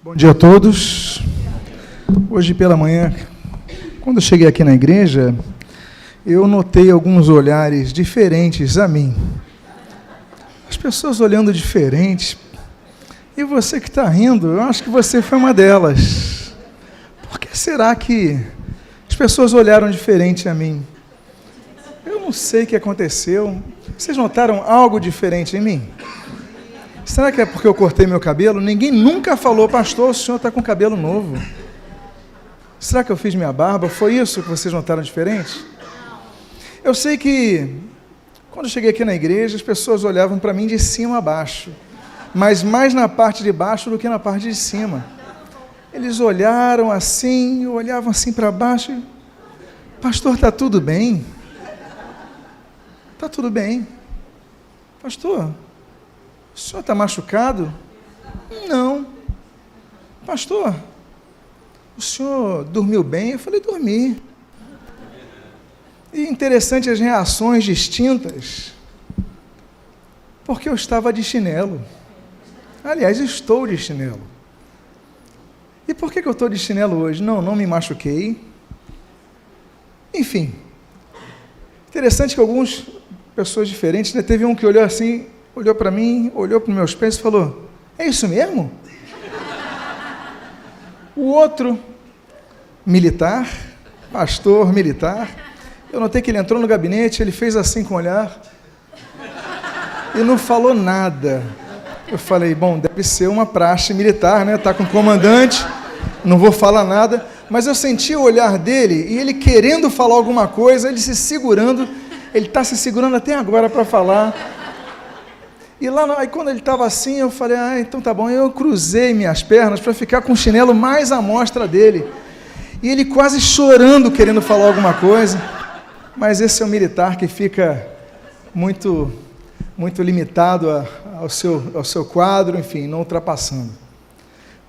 Bom dia a todos. Hoje pela manhã, quando eu cheguei aqui na igreja, eu notei alguns olhares diferentes a mim. As pessoas olhando diferentes. E você que está rindo, eu acho que você foi uma delas. Por que será que as pessoas olharam diferente a mim? Eu não sei o que aconteceu. Vocês notaram algo diferente em mim? Será que é porque eu cortei meu cabelo? Ninguém nunca falou, pastor, o senhor está com cabelo novo. Será que eu fiz minha barba? Foi isso que vocês notaram diferente? Eu sei que, quando eu cheguei aqui na igreja, as pessoas olhavam para mim de cima a baixo, mas mais na parte de baixo do que na parte de cima. Eles olharam assim, olhavam assim para baixo. Pastor, está tudo bem? Está tudo bem. Pastor, o senhor está machucado? Não. Pastor, o senhor dormiu bem? Eu falei, dormi. E interessante as reações distintas, porque eu estava de chinelo. Aliás, estou de chinelo. E por que eu estou de chinelo hoje? Não me machuquei. Enfim, interessante que algumas pessoas diferentes, né? Teve um que olhou assim, olhou para mim, olhou para os meus pés e falou, é isso mesmo? O outro, militar, pastor militar, eu notei que ele entrou no gabinete, ele fez assim com o olhar e não falou nada. Eu falei, bom, deve ser uma praxe militar, né? Está com o comandante, não vou falar nada, mas eu senti o olhar dele e ele querendo falar alguma coisa, ele se segurando, ele está se segurando até agora para falar. E lá, aí quando ele estava assim, eu falei, então tá bom, eu cruzei minhas pernas para ficar com o chinelo mais à mostra dele. E ele quase chorando, querendo falar alguma coisa, mas esse é um militar que fica muito limitado ao seu quadro, enfim, não ultrapassando.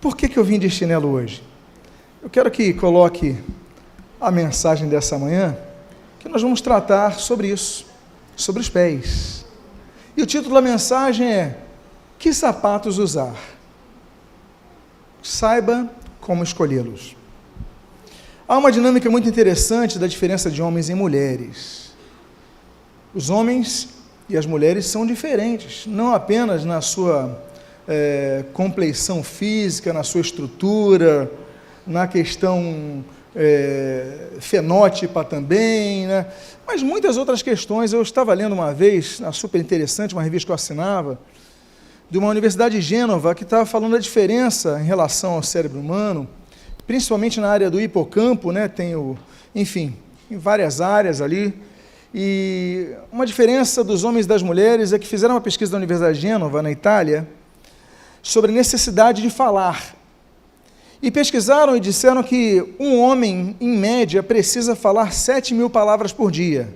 Por que eu vim de chinelo hoje? Eu quero que coloque a mensagem dessa manhã, que nós vamos tratar sobre isso, sobre os pés. E o título da mensagem é, que sapatos usar? Saiba como escolhê-los. Há uma dinâmica muito interessante da diferença de homens e mulheres. Os homens e as mulheres são diferentes, não apenas na sua compleição física, na sua estrutura, na questão fenótipa também, né? Mas muitas outras questões. Eu estava lendo uma vez, super interessante, uma revista que eu assinava, de uma universidade de Gênova, que estava falando da diferença em relação ao cérebro humano, principalmente na área do hipocampo, né? Enfim, em várias áreas ali, e uma diferença dos homens e das mulheres é que fizeram uma pesquisa da Universidade de Gênova, na Itália, sobre a necessidade de falar. E pesquisaram e disseram que um homem, em média, precisa falar 7.000 palavras por dia.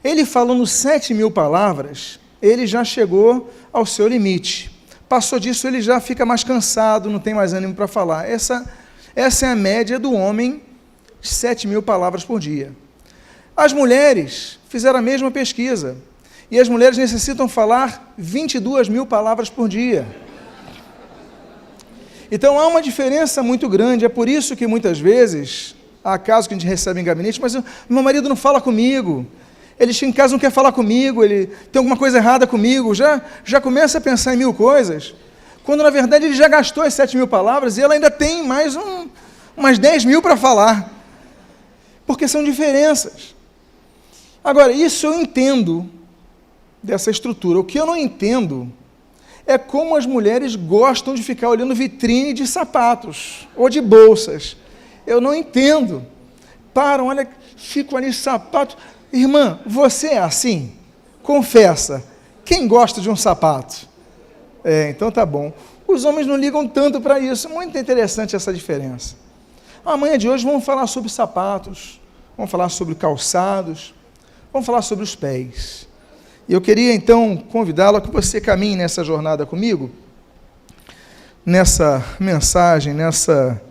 Ele falando 7.000 palavras, ele já chegou ao seu limite. Passou disso, ele já fica mais cansado, não tem mais ânimo para falar. Essa é a média do homem, 7.000 palavras por dia. As mulheres fizeram a mesma pesquisa. E as mulheres necessitam falar 22.000 palavras por dia. Então, há uma diferença muito grande, é por isso que muitas vezes, há casos que a gente recebe em gabinete, mas meu marido não fala comigo, ele chega em casa e não quer falar comigo, ele tem alguma coisa errada comigo, já começa a pensar em 1.000 coisas, quando na verdade ele já gastou as 7.000 palavras e ela ainda tem mais umas 10.000 para falar, porque são diferenças. Agora, isso eu entendo dessa estrutura, o que eu não entendo é como as mulheres gostam de ficar olhando vitrine de sapatos ou de bolsas. Eu não entendo. Param, olha, ficam ali sapatos. Irmã, você é assim? Confessa. Quem gosta de um sapato? Então tá bom. Os homens não ligam tanto para isso. Muito interessante essa diferença. Amanhã de hoje vamos falar sobre sapatos, vamos falar sobre calçados, vamos falar sobre os pés. E eu queria, então, convidá-lo a que você caminhe nessa jornada comigo, nessa mensagem, nessa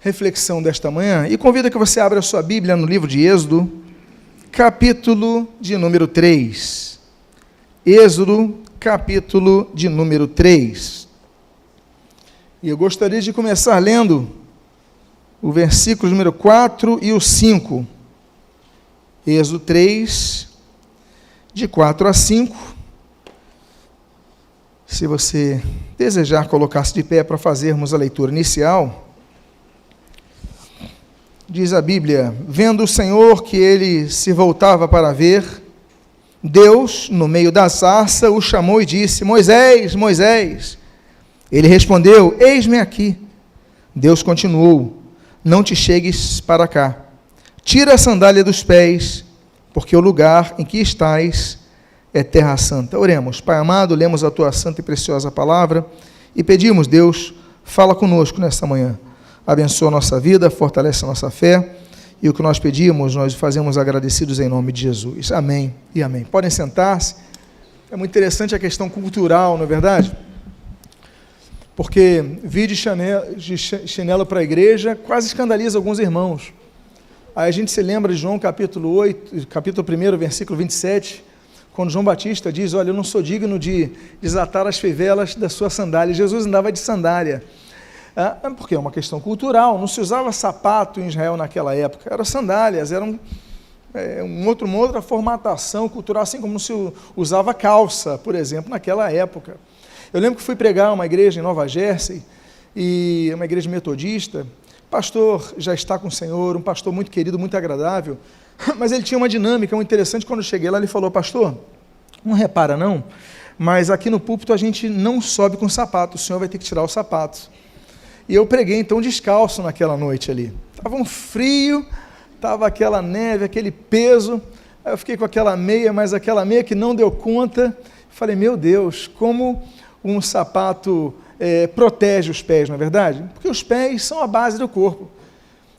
reflexão desta manhã, e convido a que você abra a sua Bíblia no livro de Êxodo, capítulo de número 3. Êxodo, capítulo de número 3. E eu gostaria de começar lendo o versículo número 4 e o 5. Êxodo 3, de 4 a 5. Se você desejar colocar-se de pé para fazermos a leitura inicial, diz a Bíblia: vendo o Senhor que ele se voltava para ver, Deus, no meio da sarça, o chamou e disse: Moisés, Moisés. Ele respondeu: eis-me aqui. Deus continuou: não te chegues para cá. Tira a sandália dos pés, porque o lugar em que estás é terra santa. Oremos. Pai amado, lemos a tua santa e preciosa palavra e pedimos: Deus, fala conosco nesta manhã. Abençoa a nossa vida, fortalece a nossa fé, e o que nós pedimos, nós fazemos agradecidos em nome de Jesus. Amém e amém. Podem sentar-se. É muito interessante a questão cultural, não é verdade? Porque vir de chinelo para a igreja quase escandaliza alguns irmãos. Aí a gente se lembra de João capítulo 8, capítulo 1, versículo 27, quando João Batista diz: olha, eu não sou digno de desatar as fivelas da sua sandália. Jesus andava de sandália. Porque é uma questão cultural, não se usava sapato em Israel naquela época, eram sandálias, eram uma outra formatação cultural, assim como se usava calça, por exemplo, naquela época. Eu lembro que fui pregar uma igreja em Nova Jersey, e uma igreja metodista. O pastor já está com o Senhor, um pastor muito querido, muito agradável, mas ele tinha uma dinâmica muito interessante. Quando eu cheguei lá, ele falou: pastor, não repara não, mas aqui no púlpito a gente não sobe com sapato, o senhor vai ter que tirar os sapatos. E eu preguei então descalço naquela noite ali. Estava um frio, estava aquela neve, aquele peso. Aí eu fiquei com aquela meia, mas aquela meia que não deu conta. Falei: meu Deus, como um sapato protege os pés, não é verdade? Porque os pés são a base do corpo.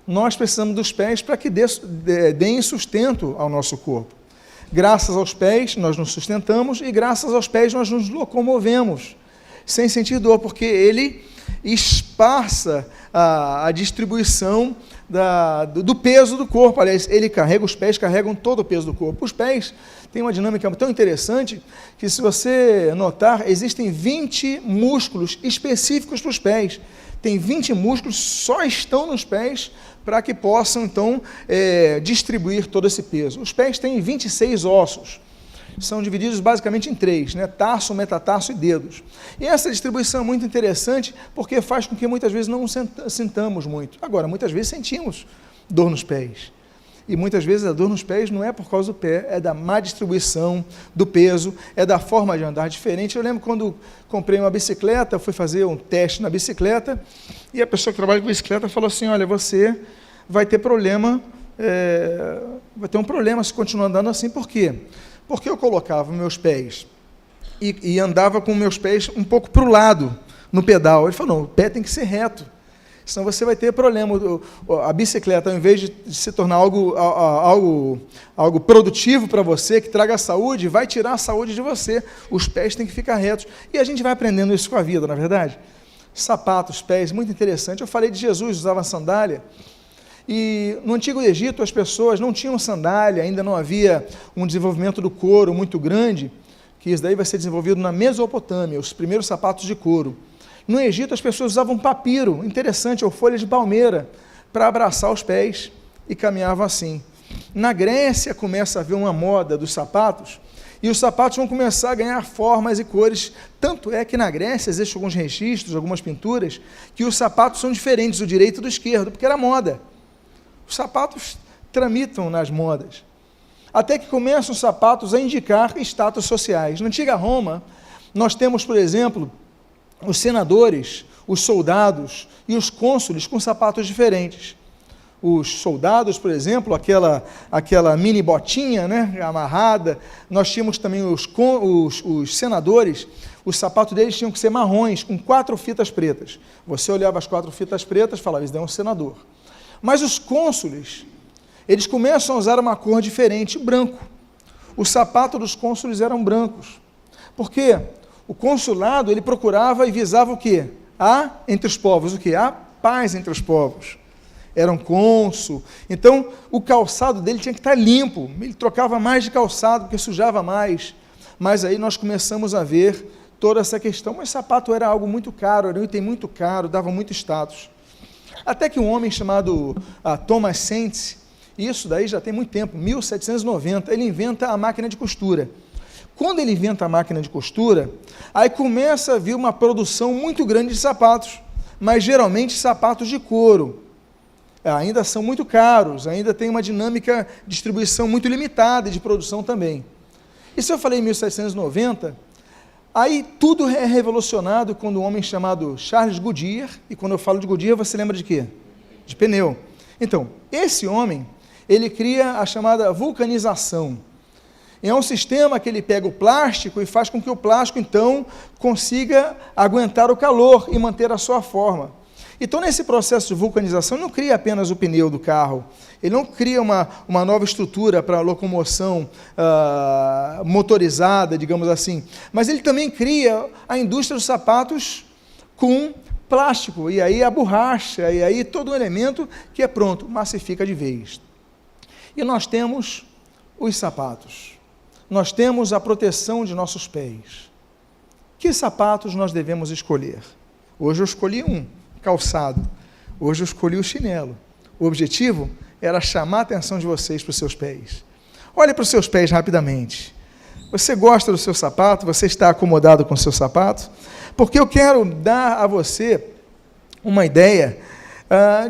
Nós precisamos dos pés para que deem sustento ao nosso corpo. Graças aos pés nós nos sustentamos e graças aos pés nós nos locomovemos sem sentir dor, porque ele esparça a distribuição do peso do corpo. Aliás, os pés carregam todo o peso do corpo. Os pés têm uma dinâmica tão interessante que, se você notar, existem 20 músculos específicos para os pés. Tem 20 músculos, só estão nos pés para que possam, então, distribuir todo esse peso. Os pés têm 26 ossos. São divididos basicamente em 3, né? Tarso, metatarso e dedos. E essa distribuição é muito interessante porque faz com que muitas vezes não sintamos muito. Agora, muitas vezes sentimos dor nos pés. E muitas vezes a dor nos pés não é por causa do pé, é da má distribuição do peso, é da forma de andar diferente. Eu lembro quando comprei uma bicicleta, fui fazer um teste na bicicleta, e a pessoa que trabalha com bicicleta falou assim: olha, você vai ter problema, vai ter um problema se continuar andando assim. Por quê? Porque eu colocava meus pés e andava com meus pés um pouco para o lado no pedal. Ele falou: não, o pé tem que ser reto, senão você vai ter problema. A bicicleta, ao invés de se tornar algo produtivo para você, que traga saúde, vai tirar a saúde de você. Os pés têm que ficar retos. E a gente vai aprendendo isso com a vida, na verdade. Sapatos, pés, muito interessante. Eu falei de Jesus, usava sandália. E no Antigo Egito as pessoas não tinham sandália, ainda não havia um desenvolvimento do couro muito grande, que isso daí vai ser desenvolvido na Mesopotâmia, os primeiros sapatos de couro. No Egito as pessoas usavam papiro, interessante, ou folha de palmeira, para abraçar os pés, e caminhavam assim. Na Grécia começa a haver uma moda dos sapatos, e os sapatos vão começar a ganhar formas e cores. Tanto é que na Grécia existem alguns registros, algumas pinturas, que os sapatos são diferentes do direito e do esquerdo, porque era moda. Os sapatos tramitam nas modas, até que começam os sapatos a indicar status sociais. Na antiga Roma, nós temos, por exemplo, os senadores, os soldados e os cônsules com sapatos diferentes. Os soldados, por exemplo, aquela mini botinha, né, amarrada. Nós tínhamos também os senadores, os sapatos deles tinham que ser marrons, com 4 fitas pretas. Você olhava as 4 fitas pretas e falava: isso daí é um senador. Mas os cônsules, eles começam a usar uma cor diferente, branco. O sapato dos cônsules eram brancos. Por quê? O consulado, ele procurava e visava o quê? Entre os povos, o quê? A paz entre os povos. Era um cônsul. Então, o calçado dele tinha que estar limpo. Ele trocava mais de calçado, porque sujava mais. Mas aí nós começamos a ver toda essa questão, mas sapato era algo muito caro, era um item muito caro, dava muito status. Até que um homem chamado Thomas Sainz, isso daí já tem muito tempo, 1790, ele inventa a máquina de costura. Quando ele inventa a máquina de costura, aí começa a vir uma produção muito grande de sapatos, mas geralmente sapatos de couro. Ainda são muito caros, ainda tem uma dinâmica de distribuição muito limitada e de produção também. E se eu falei em 1790, aí tudo é revolucionado quando um homem chamado Charles Goodyear, e quando eu falo de Goodyear, você lembra de quê? De pneu. Então, esse homem, ele cria a chamada vulcanização. É um sistema que ele pega o plástico e faz com que o plástico, então, consiga aguentar o calor e manter a sua forma. Então, nesse processo de vulcanização, ele não cria apenas o pneu do carro, ele não cria uma nova estrutura para locomoção motorizada, digamos assim, mas ele também cria a indústria dos sapatos com plástico, e aí a borracha, e aí todo um elemento que é pronto, massifica de vez. E nós temos os sapatos, nós temos a proteção de nossos pés. Que sapatos nós devemos escolher? Hoje eu escolhi um, calçado. Hoje eu escolhi o chinelo. O objetivo era chamar a atenção de vocês para os seus pés. Olhe para os seus pés rapidamente. Você gosta do seu sapato? Você está acomodado com o seu sapato? Porque eu quero dar a você uma ideia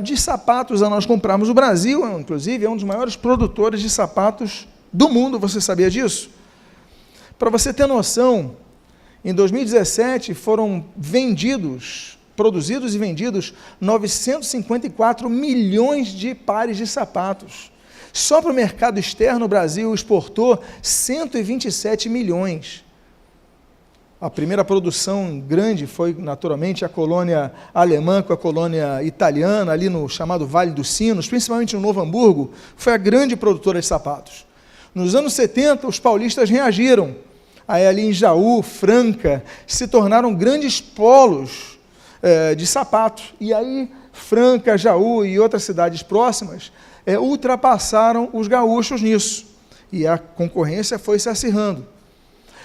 de sapatos a nós comprarmos. O Brasil, inclusive, é um dos maiores produtores de sapatos do mundo. Você sabia disso? Para você ter noção, em 2017 foram produzidos e vendidos 954 milhões de pares de sapatos. Só para o mercado externo, o Brasil exportou 127 milhões. A primeira produção grande foi, naturalmente, a colônia alemã com a colônia italiana, ali no chamado Vale dos Sinos, principalmente no Novo Hamburgo, foi a grande produtora de sapatos. Nos anos 70, os paulistas reagiram. Aí, ali em Jaú, Franca, se tornaram grandes polos de sapato. E aí, Franca, Jaú e outras cidades próximas ultrapassaram os gaúchos nisso. E a concorrência foi se acirrando.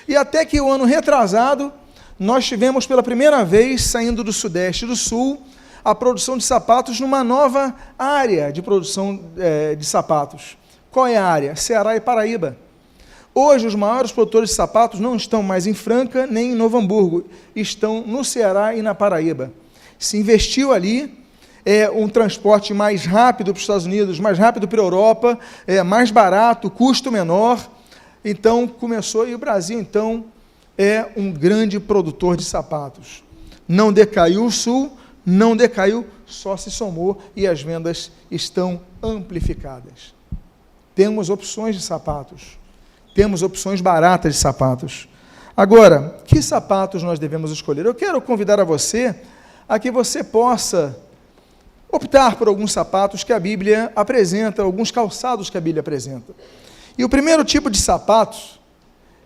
E até que o ano retrasado, nós tivemos pela primeira vez, saindo do Sudeste e do Sul, a produção de sapatos numa nova área de produção de sapatos. Qual é a área? Ceará e Paraíba. Hoje, os maiores produtores de sapatos não estão mais em Franca, nem em Novo Hamburgo, estão no Ceará e na Paraíba. Se investiu ali, um transporte mais rápido para os Estados Unidos, mais rápido para a Europa, mais barato, custo menor. Então, começou, e o Brasil, então, é um grande produtor de sapatos. Não decaiu o Sul, não decaiu, só se somou, e as vendas estão amplificadas. Temos opções de sapatos, temos opções baratas de sapatos. Agora, que sapatos nós devemos escolher? Eu quero convidar a você a que você possa optar por alguns sapatos que a Bíblia apresenta, alguns calçados que a Bíblia apresenta. E o primeiro tipo de sapatos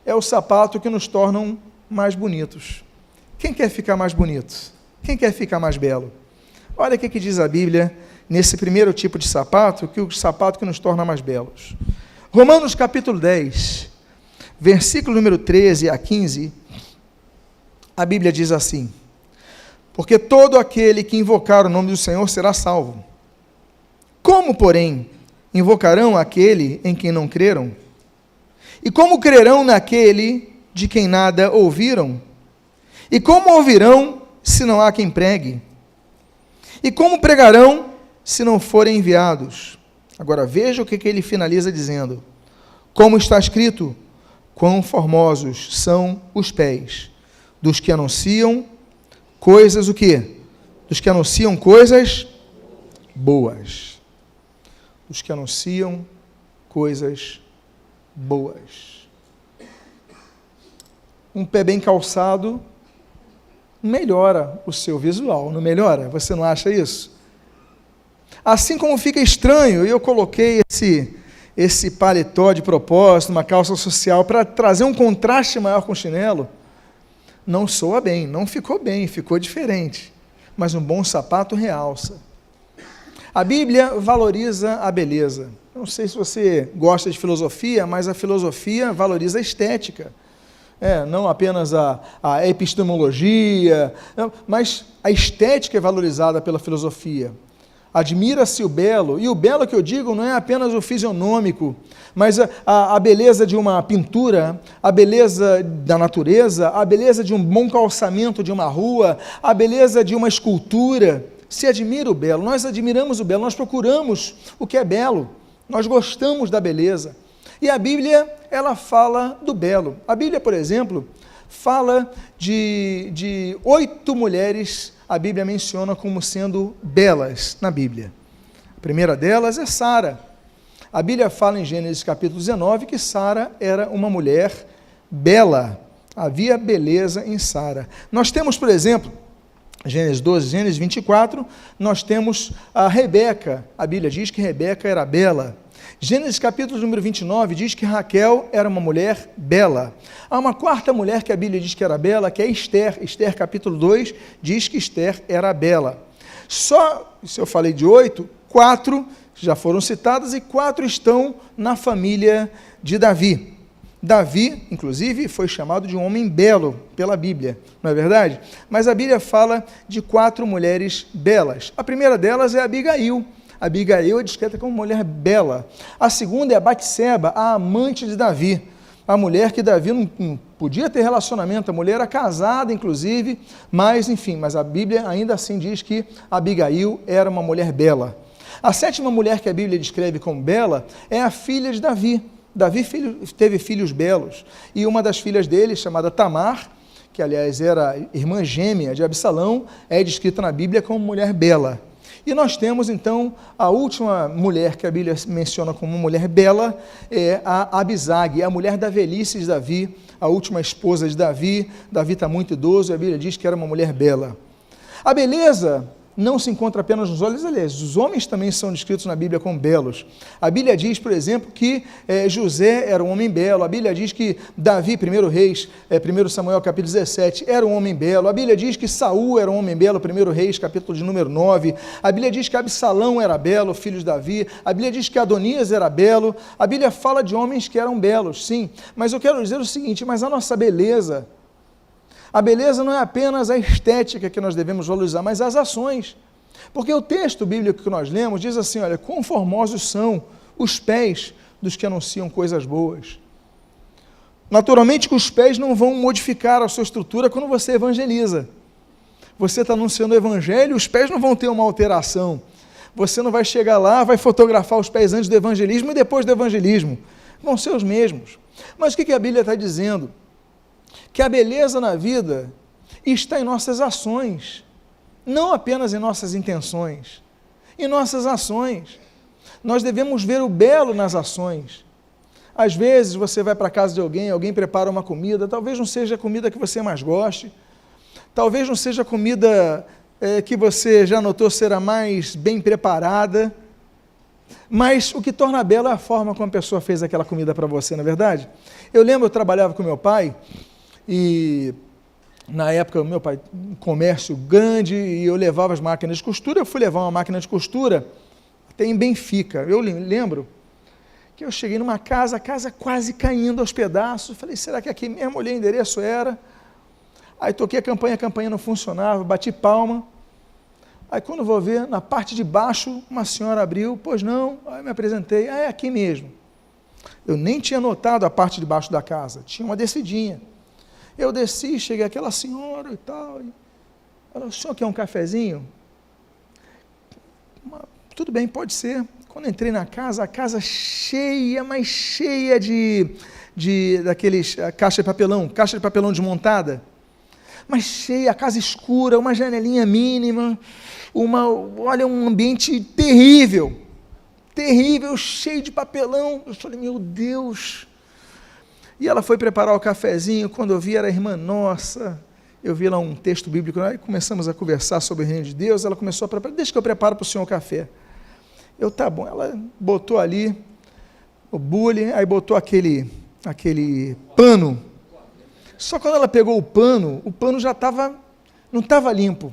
é o sapato que nos tornam mais bonitos. Quem quer ficar mais bonito? Quem quer ficar mais belo? Olha o que diz a Bíblia nesse primeiro tipo de sapato, que o sapato que nos torna mais belos. Romanos capítulo 10, versículo número 13 a 15, a Bíblia diz assim: porque todo aquele que invocar o nome do Senhor será salvo. Como, porém, invocarão aquele em quem não creram? E como crerão naquele de quem nada ouviram? E como ouvirão se não há quem pregue? E como pregarão se não forem enviados? Agora veja o que ele finaliza dizendo: como está escrito, quão formosos são os pés dos que anunciam coisas o quê? Dos que anunciam coisas boas. Dos que anunciam coisas boas. Um pé bem calçado melhora o seu visual, não melhora? Você não acha isso? Assim como fica estranho, eu coloquei esse paletó de propósito, uma calça social, para trazer um contraste maior com o chinelo, não soa bem, não ficou bem, ficou diferente, mas um bom sapato realça. A Bíblia valoriza a beleza. Eu não sei se você gosta de filosofia, mas a filosofia valoriza a estética. não apenas a epistemologia, mas a estética é valorizada pela filosofia. Admira-se o belo, e o belo que eu digo não é apenas o fisionômico, mas a beleza de uma pintura, a beleza da natureza, a beleza de um bom calçamento de uma rua, a beleza de uma escultura. Se admira o belo, nós admiramos o belo, nós procuramos o que é belo, nós gostamos da beleza. E a Bíblia, ela fala do belo. A Bíblia, por exemplo, fala de 8 mulheres, a Bíblia menciona como sendo belas na Bíblia. A primeira delas é Sara. A Bíblia fala em Gênesis capítulo 19 que Sara era uma mulher bela. Havia beleza em Sara. Nós temos, por exemplo, Gênesis 12, Gênesis 24, nós temos a Rebeca. A Bíblia diz que Rebeca era bela. Gênesis capítulo número 29 diz que Raquel era uma mulher bela. Há uma quarta mulher que a Bíblia diz que era bela, que é Esther. Esther capítulo 2 diz que Esther era bela. Só, se eu falei de 8, 4 já foram citadas e 4 estão na família de Davi. Davi, inclusive, foi chamado de um homem belo pela Bíblia, não é verdade? Mas a Bíblia fala de 4 mulheres belas. A primeira delas é Abigail. Abigail é descrita como mulher bela. A segunda é a Batseba, a amante de Davi. A mulher que Davi não podia ter relacionamento, a mulher era casada, inclusive, mas a Bíblia ainda assim diz que Abigail era uma mulher bela. A sétima mulher que a Bíblia descreve como bela é a filha de Davi. Davi teve filhos belos, e uma das filhas dele, chamada Tamar, que aliás era irmã gêmea de Absalão, é descrita na Bíblia como mulher bela. E nós temos, então, a última mulher que a Bíblia menciona como mulher bela, é a Abisag, a mulher da velhice de Davi, a última esposa de Davi. Davi está muito idoso e a Bíblia diz que era uma mulher bela. A beleza não se encontra apenas nos olhos, aliás, os homens também são descritos na Bíblia como belos. A Bíblia diz, por exemplo, que José era um homem belo. A Bíblia diz que Davi, 1 Reis, 1 Samuel capítulo 17, era um homem belo. A Bíblia diz que Saul era um homem belo, 1 Reis capítulo de número 9. A Bíblia diz que Absalão era belo, filho de Davi. A Bíblia diz que Adonias era belo. A Bíblia fala de homens que eram belos, sim. Mas eu quero dizer o seguinte, mas a nossa beleza, a beleza não é apenas a estética que nós devemos valorizar, mas as ações. Porque o texto bíblico que nós lemos diz assim, olha, quão formosos são os pés dos que anunciam coisas boas. Naturalmente que os pés não vão modificar a sua estrutura quando você evangeliza. Você está anunciando o evangelho, os pés não vão ter uma alteração. Você não vai chegar lá, vai fotografar os pés antes do evangelismo e depois do evangelismo. Vão ser os mesmos. Mas o que a Bíblia está dizendo? Que a beleza na vida está em nossas ações, não apenas em nossas intenções, em nossas ações. Nós devemos ver o belo nas ações. Às vezes você vai para a casa de alguém prepara uma comida, talvez não seja a comida que você mais goste, talvez não seja a comida que você já notou ser a mais bem preparada, mas o que torna bela é a forma como a pessoa fez aquela comida para você, não é verdade? Eu lembro, eu trabalhava com meu pai, e na época, meu pai, um comércio grande, e eu levava as máquinas de costura. Eu fui levar uma máquina de costura até em Benfica. Eu lembro que eu cheguei numa casa, a casa quase caindo aos pedaços. Falei, será que aqui mesmo? Olhei o endereço, era. Aí toquei a campanha não funcionava, bati palma. Aí quando vou ver, na parte de baixo, uma senhora abriu, pois não, aí me apresentei, é aqui mesmo. Eu nem tinha notado a parte de baixo da casa, tinha uma descidinha. Eu desci, cheguei àquela senhora e tal. Ela, o senhor quer um cafezinho? Tudo bem, pode ser. Quando entrei na casa, a casa cheia, mas cheia daqueles caixa de papelão desmontada. Mas cheia, a casa escura, uma janelinha mínima, olha, um ambiente terrível, cheio de papelão. Eu falei, meu Deus. E ela foi preparar o cafezinho, quando eu vi era a irmã nossa, eu vi lá um texto bíblico, aí começamos a conversar sobre o reino de Deus, ela começou a preparar, deixa que eu preparo para o senhor o café. Eu, tá bom, ela botou ali o bule, aí botou aquele pano, só quando ela pegou o pano já não estava limpo,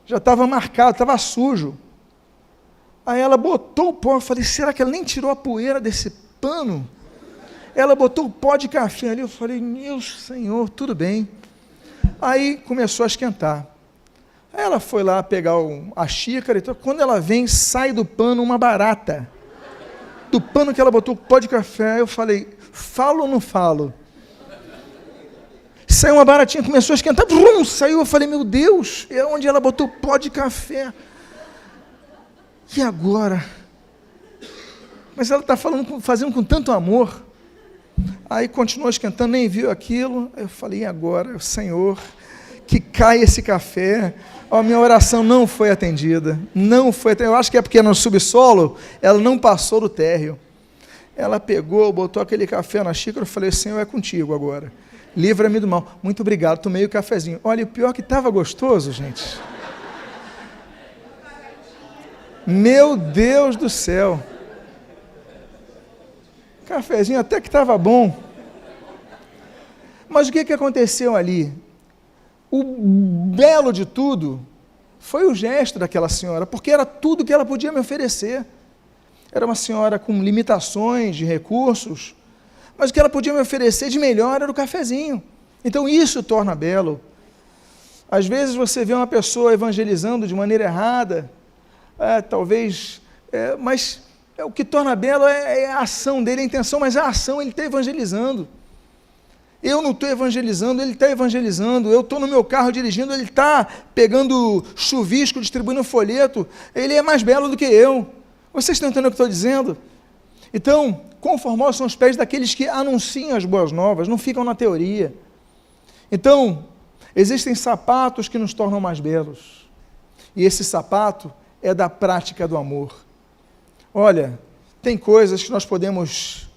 já estava marcado, estava sujo. Aí ela botou o pó, eu falei, será que ela nem tirou a poeira desse pano? Ela botou o pó de café ali, eu falei, meu Senhor, tudo bem. Aí começou a esquentar. Aí ela foi lá pegar a xícara e tal. Quando ela vem, sai do pano uma barata. Do pano que ela botou o pó de café, eu falei, falo ou não falo? Saiu uma baratinha, começou a esquentar, saiu, eu falei, meu Deus, é onde ela botou o pó de café. E agora? Mas ela está fazendo com tanto amor. Aí continuou esquentando, nem viu aquilo. Eu falei, e agora, Senhor, que cai esse café. A minha oração não foi atendida. Não foi atendida. Eu acho que é porque no subsolo ela não passou do térreo. Ela pegou, botou aquele café na xícara. Eu falei, Senhor, é contigo agora. Livra-me do mal. Muito obrigado, tomei o cafezinho. Olha, o pior que estava gostoso, gente. Meu Deus do céu. Cafezinho até que estava bom. Mas o que aconteceu ali? O belo de tudo foi o gesto daquela senhora, porque era tudo que ela podia me oferecer. Era uma senhora com limitações de recursos, mas o que ela podia me oferecer de melhor era o cafezinho. Então isso torna belo. Às vezes você vê uma pessoa evangelizando de maneira errada, mas o que torna belo é a ação dele, a intenção, mas a ação ele está evangelizando. Eu não estou evangelizando, ele está evangelizando. Eu estou no meu carro dirigindo, ele está pegando chuvisco, distribuindo folheto. Ele é mais belo do que eu. Vocês estão entendendo o que eu estou dizendo? Então, quão formosos são os pés daqueles que anunciam as boas novas, não ficam na teoria. Então, existem sapatos que nos tornam mais belos. E esse sapato é da prática do amor. Olha, tem coisas que nós podemos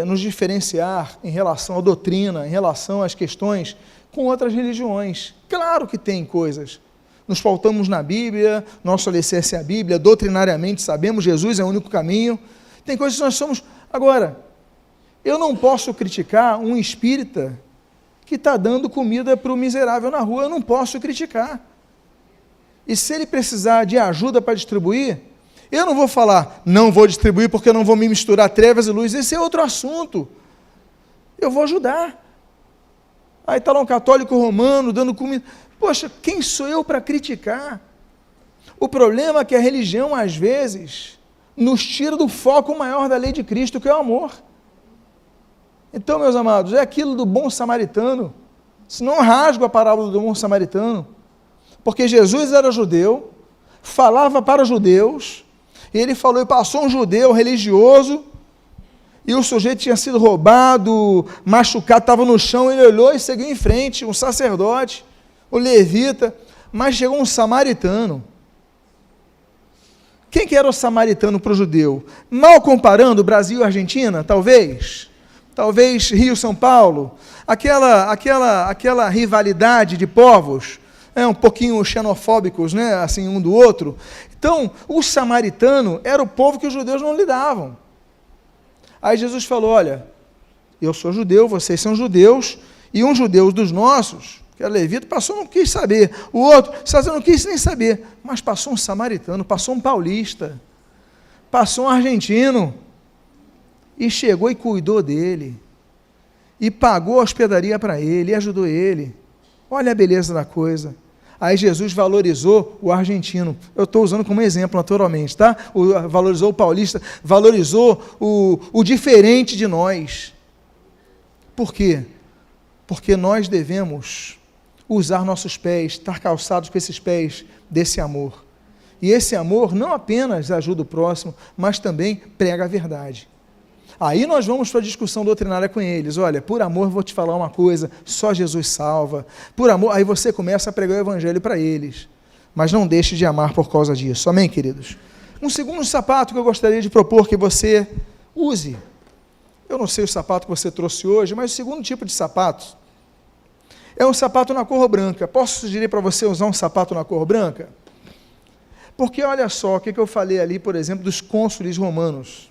nos diferenciar em relação à doutrina, em relação às questões com outras religiões. Claro que tem coisas. Nos pautamos na Bíblia, nosso alicerce é a Bíblia, doutrinariamente sabemos Jesus é o único caminho. Tem coisas que nós somos... Agora, eu não posso criticar um espírita que está dando comida para o miserável na rua, eu não posso criticar. E se ele precisar de ajuda para distribuir, eu não vou falar, não vou distribuir porque eu não vou me misturar trevas e luz, esse é outro assunto. Eu vou ajudar. Aí está lá um católico romano dando comida. Poxa, quem sou eu para criticar? O problema é que a religião, às vezes, nos tira do foco maior da lei de Cristo, que é o amor. Então, meus amados, é aquilo do bom samaritano. Se não rasgo a parábola do bom samaritano, porque Jesus era judeu, falava para os judeus, e ele falou, e passou um judeu religioso, e o sujeito tinha sido roubado, machucado, estava no chão, ele olhou e seguiu em frente, um sacerdote, o levita, mas chegou um samaritano. Quem que era o samaritano para o judeu? Mal comparando Brasil e Argentina, talvez Rio-São Paulo, aquela rivalidade de povos, um pouquinho xenofóbicos, né, assim, um do outro. Então, o samaritano era o povo que os judeus não lidavam. Aí Jesus falou, olha, eu sou judeu, vocês são judeus, e um judeu dos nossos, que era levita, passou, não quis saber. O outro, não quis nem saber, mas passou um samaritano, passou um paulista, passou um argentino, e chegou e cuidou dele, e pagou a hospedaria para ele, e ajudou ele. Olha a beleza da coisa. Aí Jesus valorizou o argentino. Eu estou usando como exemplo, naturalmente, tá? Valorizou o paulista, valorizou o diferente de nós. Por quê? Porque nós devemos usar nossos pés, estar calçados com esses pés desse amor. E esse amor não apenas ajuda o próximo, mas também prega a verdade. Aí nós vamos para a discussão doutrinária com eles. Olha, por amor vou te falar uma coisa, só Jesus salva. Por amor, aí você começa a pregar o evangelho para eles. Mas não deixe de amar por causa disso. Amém, queridos? Um segundo sapato que eu gostaria de propor que você use. Eu não sei o sapato que você trouxe hoje, mas o segundo tipo de sapato é um sapato na cor branca. Posso sugerir para você usar um sapato na cor branca? Porque olha só o que eu falei ali, por exemplo, dos cônsules romanos.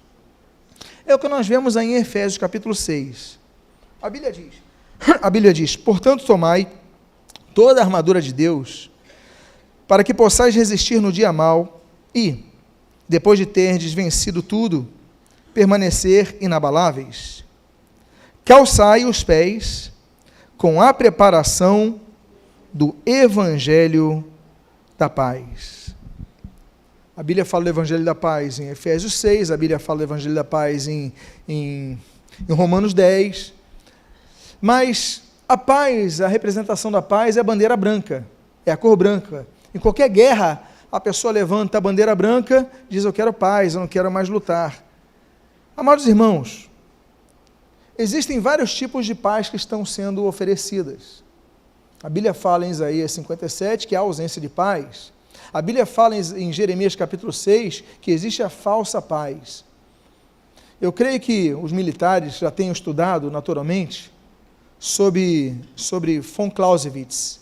É o que nós vemos aí em Efésios capítulo 6. A Bíblia diz, portanto tomai toda a armadura de Deus, para que possais resistir no dia mau, e, depois de terdes vencido tudo, permanecer inabaláveis. calçai os pés com a preparação do Evangelho da paz. A Bíblia fala do Evangelho da paz em Efésios 6, a Bíblia fala do Evangelho da paz em Romanos 10, mas a paz, a representação da paz é a bandeira branca, é a cor branca. Em qualquer guerra, a pessoa levanta a bandeira branca, diz: eu quero paz, eu não quero mais lutar. Amados irmãos, existem vários tipos de paz que estão sendo oferecidas. A Bíblia fala em Isaías 57 que há ausência de paz. A Bíblia fala em Jeremias capítulo 6 que existe a falsa paz. Eu creio que os militares já tenham estudado, naturalmente, sobre von Clausewitz,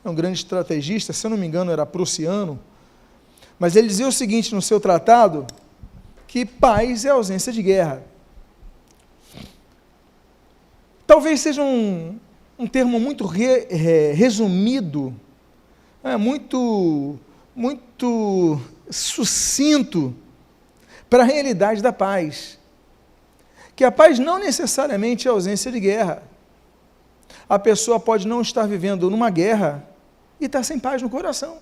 é um grande estrategista, se eu não me engano era prussiano, mas ele dizia o seguinte no seu tratado, que paz é ausência de guerra. Talvez seja um termo muito resumido, muito sucinto para a realidade da paz, que a paz não necessariamente é ausência de guerra. A pessoa pode não estar vivendo numa guerra e estar sem paz no coração.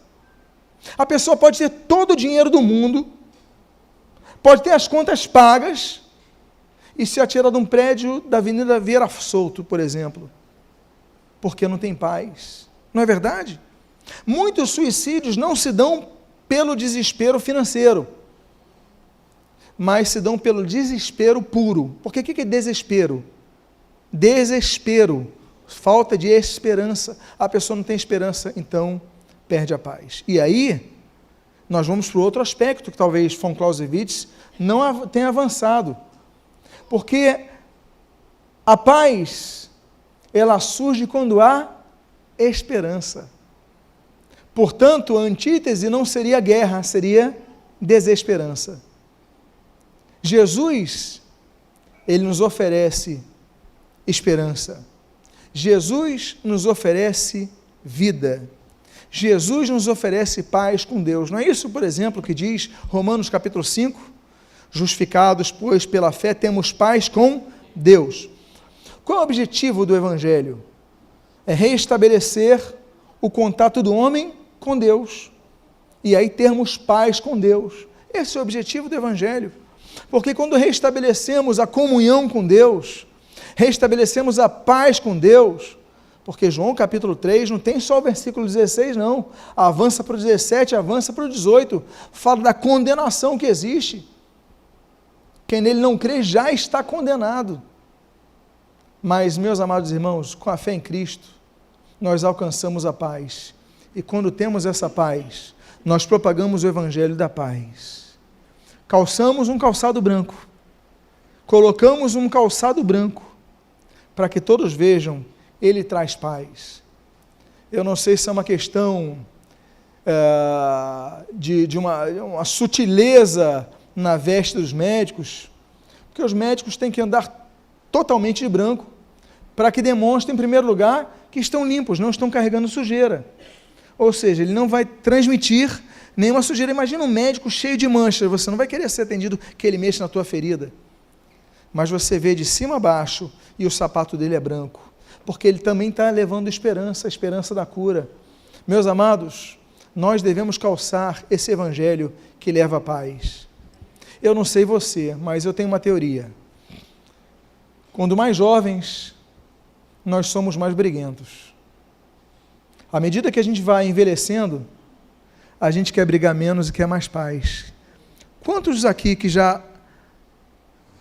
A pessoa pode ter todo o dinheiro do mundo, pode ter as contas pagas e se atirar de um prédio da Avenida Vieira Solto, por exemplo, porque não tem paz. Não é verdade? Muitos suicídios não se dão pelo desespero financeiro, mas se dão pelo desespero puro. Porque o que é desespero? Desespero, falta de esperança. A pessoa não tem esperança, então perde a paz. E aí, nós vamos para o outro aspecto que talvez von Clausewitz não tenha avançado. Porque a paz, ela surge quando há esperança. Portanto, a antítese não seria guerra, seria desesperança. Jesus, ele nos oferece esperança. Jesus nos oferece vida. Jesus nos oferece paz com Deus. Não é isso, por exemplo, que diz Romanos capítulo 5? Justificados, pois, pela fé, temos paz com Deus. Qual é o objetivo do Evangelho? É restabelecer o contato do homem com Deus. E aí termos paz com Deus. Esse é o objetivo do Evangelho. Porque quando restabelecemos a comunhão com Deus, restabelecemos a paz com Deus, porque João capítulo 3 não tem só o versículo 16 não, avança para o 17, avança para o 18, fala da condenação que existe. Quem nele não crê já está condenado. Mas, meus amados irmãos, com a fé em Cristo, nós alcançamos a paz. E quando temos essa paz, nós propagamos o Evangelho da paz. Calçamos um calçado branco, colocamos um calçado branco, para que todos vejam, ele traz paz. Eu não sei se é uma questão de uma sutileza na veste dos médicos, porque os médicos têm que andar totalmente de branco, para que demonstrem, em primeiro lugar, que estão limpos, não estão carregando sujeira. Ou seja, ele não vai transmitir nenhuma sujeira. Imagina um médico cheio de manchas, você não vai querer ser atendido que ele mexa na tua ferida. Mas você vê de cima a baixo e o sapato dele é branco, porque ele também está levando esperança, a esperança da cura. Meus amados, nós devemos calçar esse Evangelho que leva a paz. Eu não sei você, mas eu tenho uma teoria. Quando mais jovens, nós somos mais briguentos. À medida que a gente vai envelhecendo, a gente quer brigar menos e quer mais paz. Quantos aqui que já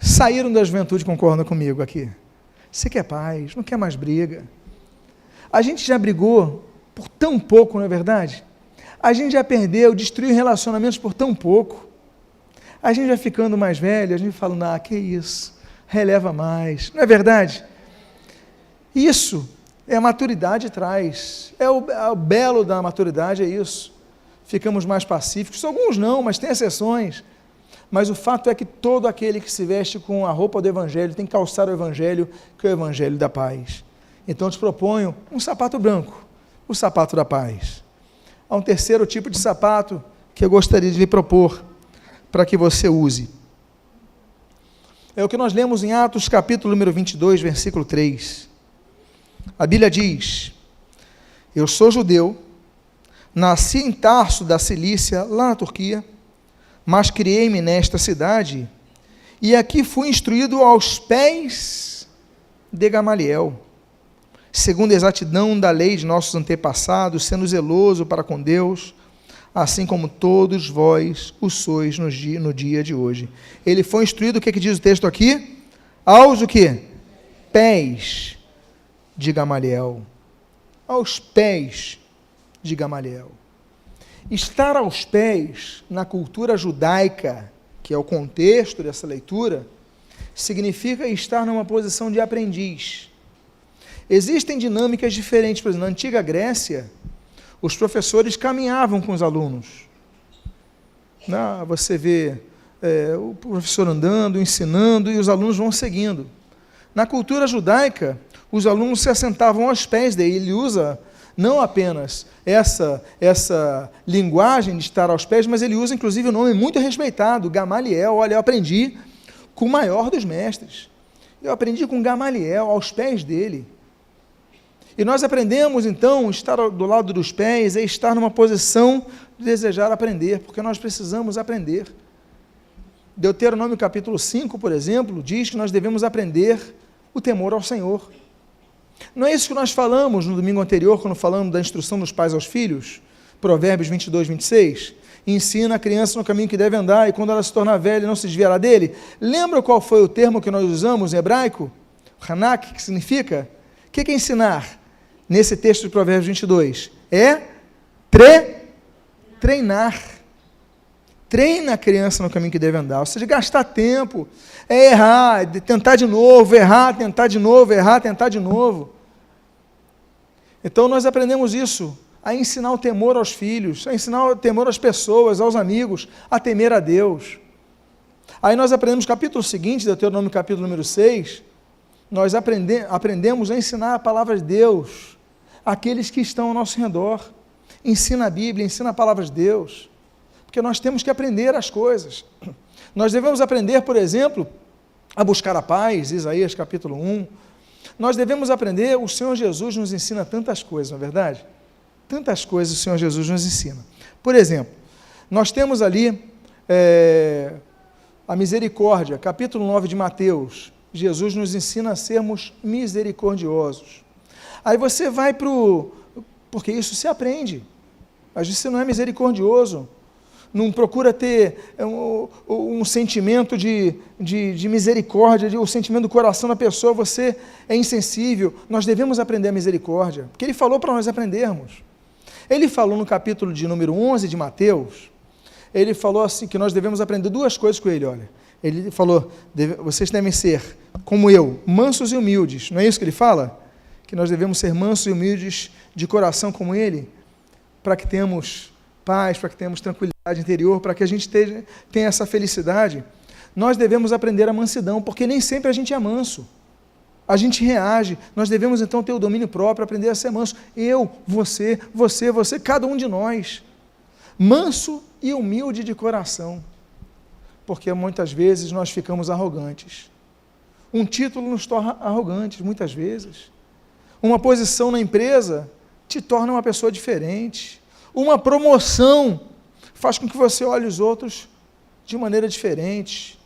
saíram da juventude concordam comigo aqui? Você quer paz, não quer mais briga. A gente já brigou por tão pouco, não é verdade? A gente já perdeu, destruiu relacionamentos por tão pouco. A gente vai ficando mais velho, a gente fala, que isso, releva mais, não é verdade? Isso é a maturidade traz, é o belo da maturidade, é isso. Ficamos mais pacíficos, alguns não, mas tem exceções. Mas o fato é que todo aquele que se veste com a roupa do Evangelho tem que calçar o Evangelho, que é o Evangelho da paz. Então eu te proponho um sapato branco, o sapato da paz. Há um terceiro tipo de sapato que eu gostaria de lhe propor, para que você use. É o que nós lemos em Atos capítulo número 22, versículo 3. A Bíblia diz: eu sou judeu, nasci em Tarso da Cilícia, lá na Turquia, mas criei-me nesta cidade, e aqui fui instruído aos pés de Gamaliel, segundo a exatidão da lei de nossos antepassados, sendo zeloso para com Deus, assim como todos vós o sois no dia de hoje. Ele foi instruído, o que diz o texto aqui? Aos o quê? Pés de Gamaliel. Aos pés de Gamaliel. Estar aos pés, na cultura judaica, que é o contexto dessa leitura, significa estar numa posição de aprendiz. Existem dinâmicas diferentes. Por exemplo, na antiga Grécia, os professores caminhavam com os alunos. Você vê o professor andando, ensinando, e os alunos vão seguindo. Na cultura judaica, os alunos se assentavam aos pés dele. Ele usa não apenas essa linguagem de estar aos pés, mas ele usa inclusive um nome muito respeitado, Gamaliel. Olha, eu aprendi com o maior dos mestres. Eu aprendi com Gamaliel, aos pés dele. E nós aprendemos, então, estar do lado dos pés é estar numa posição de desejar aprender, porque nós precisamos aprender. Deuteronômio capítulo 5, por exemplo, diz que nós devemos aprender o temor ao Senhor. Não é isso que nós falamos no domingo anterior, quando falamos da instrução dos pais aos filhos? Provérbios 22, 26. Ensina a criança no caminho que deve andar, e quando ela se tornar velha, não se desviará dele. Lembra qual foi o termo que nós usamos em hebraico? Hanak, que significa? O que é ensinar? Nesse texto de Provérbios 22, é treinar. Treina a criança no caminho que deve andar, ou seja, gastar tempo, é errar, tentar de novo, errar, tentar de novo, errar, tentar de novo. Então nós aprendemos isso, a ensinar o temor aos filhos, a ensinar o temor às pessoas, aos amigos, a temer a Deus. Aí nós aprendemos, capítulo seguinte, Deuteronômio capítulo número 6, nós aprendemos a ensinar a palavra de Deus àqueles que estão ao nosso redor. Ensina a Bíblia, ensina a palavra de Deus, porque nós temos que aprender as coisas. Nós devemos aprender, por exemplo, a buscar a paz, Isaías capítulo 1. Nós devemos aprender, o Senhor Jesus nos ensina tantas coisas, não é verdade? Tantas coisas o Senhor Jesus nos ensina. Por exemplo, nós temos ali a misericórdia, capítulo 9 de Mateus. Jesus nos ensina a sermos misericordiosos. Aí você vai porque isso se aprende. Às vezes você não é misericordioso, não procura ter um sentimento de misericórdia, o sentimento do coração da pessoa, você é insensível. Nós devemos aprender a misericórdia, porque Ele falou para nós aprendermos. Ele falou no capítulo de número 11 de Mateus, Ele falou assim, que nós devemos aprender duas coisas com Ele, olha. Ele falou, vocês devem ser, como eu, mansos e humildes. Não é isso que Ele fala? Que nós devemos ser mansos e humildes de coração como Ele, para que tenhamos paz, para que tenhamos tranquilidade interior, para que a gente tenha essa felicidade. Nós devemos aprender a mansidão, porque nem sempre a gente é manso. A gente reage. Nós devemos então ter o domínio próprio, aprender a ser manso. Eu, você, cada um de nós. Manso e humilde de coração. Porque muitas vezes nós ficamos arrogantes. Um título nos torna arrogantes, muitas vezes. Uma posição na empresa te torna uma pessoa diferente. Uma promoção faz com que você olhe os outros de maneira diferente.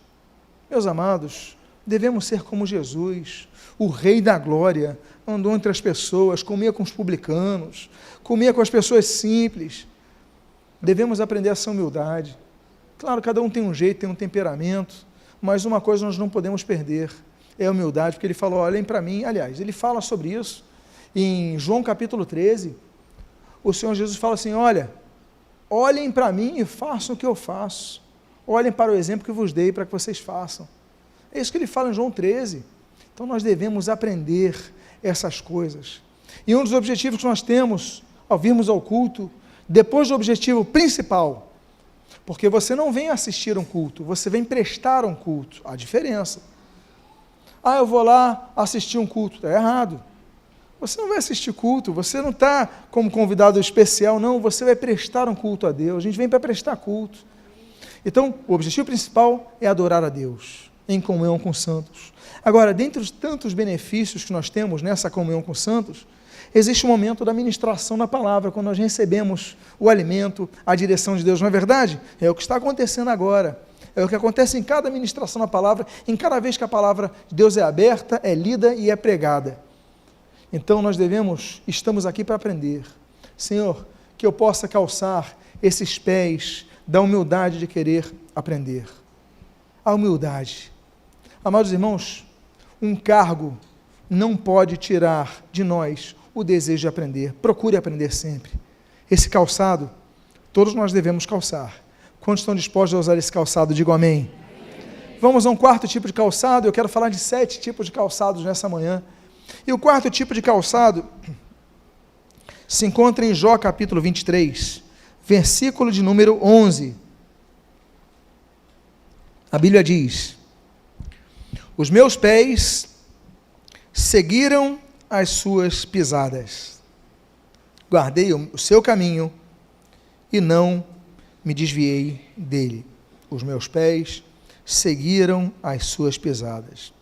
Meus amados, devemos ser como Jesus, o Rei da Glória, andou entre as pessoas, comia com os publicanos, comia com as pessoas simples. Devemos aprender essa humildade. Claro, cada um tem um jeito, tem um temperamento, mas uma coisa nós não podemos perder, é a humildade, porque Ele falou, olhem para mim, aliás, Ele fala sobre isso, em João capítulo 13, o Senhor Jesus fala assim, olhem para mim e façam o que eu faço, olhem para o exemplo que vos dei para que vocês façam. É isso que Ele fala em João 13, então nós devemos aprender essas coisas. E um dos objetivos que nós temos, ao virmos ao culto, depois do objetivo principal, porque você não vem assistir um culto, você vem prestar um culto, há diferença. Eu vou lá assistir um culto, está errado. Você não vai assistir culto, você não está como convidado especial, não, você vai prestar um culto a Deus, a gente vem para prestar culto. Então, o objetivo principal é adorar a Deus. em comunhão com os santos. Agora, dentre os tantos benefícios que nós temos nessa comunhão com os santos, existe o momento da ministração da palavra, quando nós recebemos o alimento, a direção de Deus, não é verdade? É o que está acontecendo agora. É o que acontece em cada ministração da palavra, em cada vez que a palavra de Deus é aberta, é lida e é pregada. Então nós estamos aqui para aprender. Senhor, que eu possa calçar esses pés da humildade de querer aprender. A humildade. Amados irmãos, um cargo não pode tirar de nós o desejo de aprender. Procure aprender sempre. Esse calçado, todos nós devemos calçar. Quantos estão dispostos a usar esse calçado? Digo amém. Vamos a um quarto tipo de calçado. Eu quero falar de 7 tipos de calçados nessa manhã. E o quarto tipo de calçado se encontra em Jó capítulo 23, versículo de número 11. A Bíblia diz: os meus pés seguiram as suas pisadas, guardei o seu caminho e não me desviei dele. Os meus pés seguiram as suas pisadas.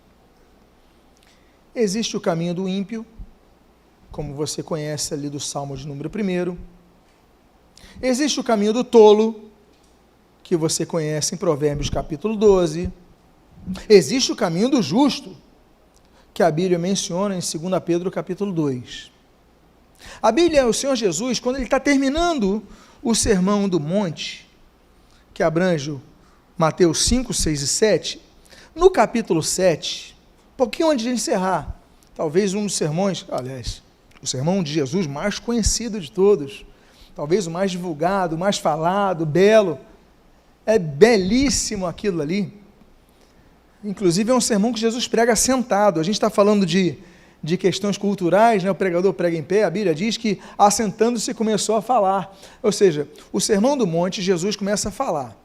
Existe o caminho do ímpio, como você conhece ali do Salmo de número 1. Existe o caminho do tolo, que você conhece em Provérbios capítulo 12. Existe o caminho do justo, que a Bíblia menciona em 2 Pedro capítulo 2. A Bíblia, o Senhor Jesus, quando ele está terminando o sermão do monte, que abrange Mateus 5, 6 e 7, no capítulo 7, um pouquinho antes de encerrar, talvez um dos sermões, aliás, o sermão de Jesus mais conhecido de todos, talvez o mais divulgado, o mais falado, belo, é belíssimo aquilo ali. Inclusive é um sermão que Jesus prega sentado. A gente está falando de questões culturais, né? O pregador prega em pé, a Bíblia diz que assentando-se começou a falar. Ou seja, o sermão do monte, Jesus começa a falar.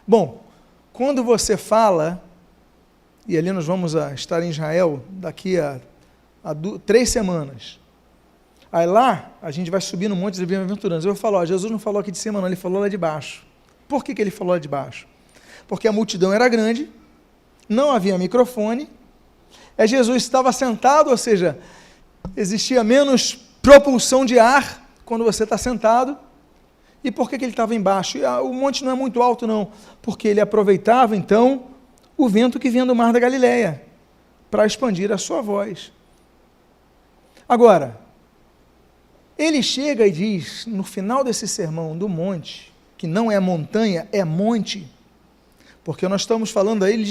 Bom, quando você fala, e ali nós vamos estar em Israel daqui a 3 semanas, aí lá a gente vai subir no monte das Bem-aventuranças. Eu vou falar, Jesus não falou aqui de cima não, ele falou lá de baixo. Por que ele falou lá de baixo? Porque a multidão era grande, não havia microfone, Jesus estava sentado, ou seja, existia menos propulsão de ar quando você está sentado. E por que ele estava embaixo? O monte não é muito alto não, porque ele aproveitava então o vento que vinha do mar da Galileia, para expandir a sua voz. Agora, ele chega e diz, no final desse sermão do monte, que não é montanha, é monte, porque nós estamos falando aí